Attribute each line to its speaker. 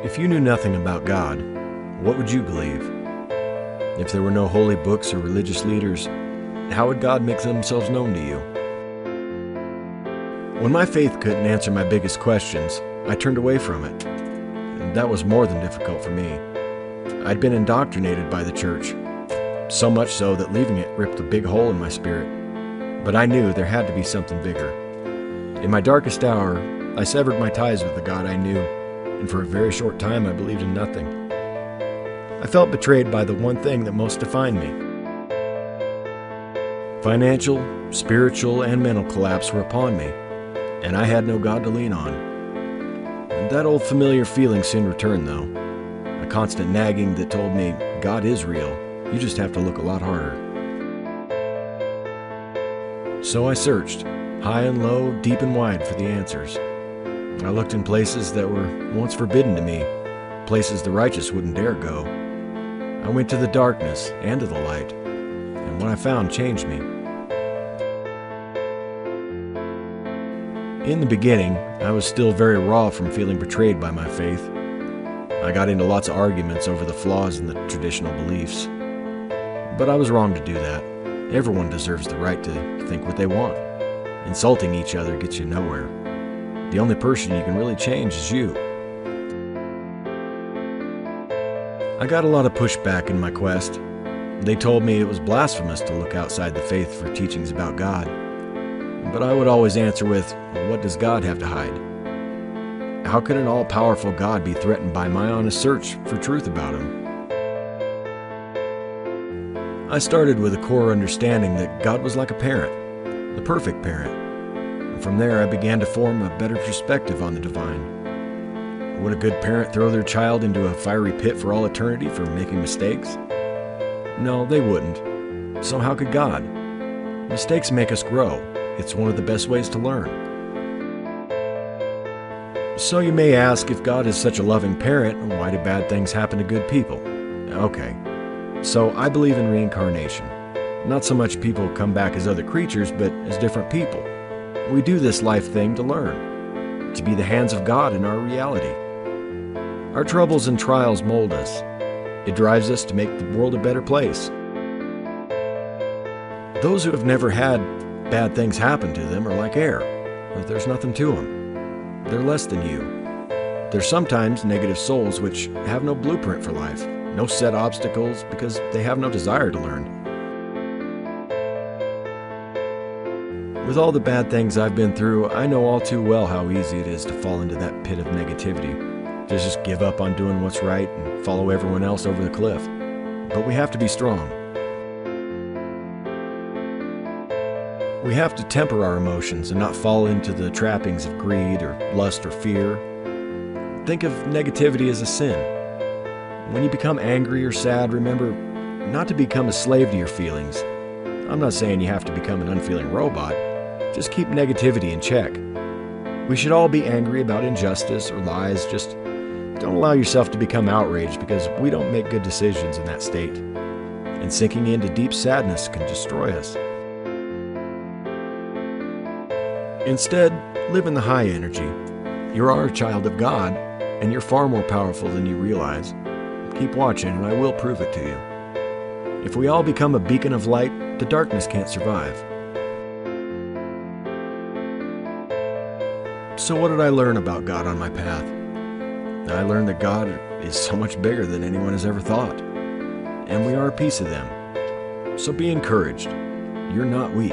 Speaker 1: If you knew nothing about God, what would you believe? If there were no holy books or religious leaders, how would God make themselves known to you? When my faith couldn't answer my biggest questions, I turned away from it. And that was more than difficult for me. I'd been indoctrinated by the church, so much so that leaving it ripped a big hole in my spirit. But I knew there had to be something bigger. In my darkest hour, I severed my ties with the God I knew, and for a very short time I believed in nothing. I felt betrayed by the one thing that most defined me. Financial, spiritual, and mental collapse were upon me, and I had no God to lean on. And that old familiar feeling soon returned, though. A constant nagging that told me, God is real, you just have to look a lot harder. So I searched, high and low, deep and wide, for the answers. I looked in places that were once forbidden to me, places the righteous wouldn't dare go. I went to the darkness and to the light, and what I found changed me. In the beginning, I was still very raw from feeling betrayed by my faith. I got into lots of arguments over the flaws in the traditional beliefs. But I was wrong to do that. Everyone deserves the right to think what they want. Insulting each other gets you nowhere. The only person you can really change is you. I got a lot of pushback in my quest. They told me it was blasphemous to look outside the faith for teachings about God. But I would always answer with, what does God have to hide? How could an all-powerful God be threatened by my honest search for truth about him? I started with a core understanding that God was like a parent, the perfect parent. And from there I began to form a better perspective on the divine. Would a good parent throw their child into a fiery pit for all eternity for making mistakes? No, they wouldn't. So how could God? Mistakes make us grow. It's one of the best ways to learn. So you may ask, if God is such a loving parent, why do bad things happen to good people? Okay, so I believe in reincarnation. Not so much people come back as other creatures, but as different people. We do this life thing to learn, to be the hands of God in our reality. Our troubles and trials mold us. It drives us to make the world a better place. Those who have never had bad things happen to them are like air. There's nothing to them. They're less than you. They're sometimes negative souls which have no blueprint for life, no set obstacles, because they have no desire to learn. With all the bad things I've been through, I know all too well how easy it is to fall into that pit of negativity, to just give up on doing what's right and follow everyone else over the cliff. But we have to be strong. We have to temper our emotions and not fall into the trappings of greed or lust or fear. Think of negativity as a sin. When you become angry or sad, remember not to become a slave to your feelings. I'm not saying you have to become an unfeeling robot. Just keep negativity in check. We should all be angry about injustice or lies. Just don't allow yourself to become outraged, because we don't make good decisions in that state. And sinking into deep sadness can destroy us. Instead, live in the high energy. You are a child of God, and you're far more powerful than you realize. Keep watching, and I will prove it to you. If we all become a beacon of light, the darkness can't survive. So what did I learn about God on my path? I learned that God is so much bigger than anyone has ever thought, and we are a piece of them. So be encouraged. You're not weak.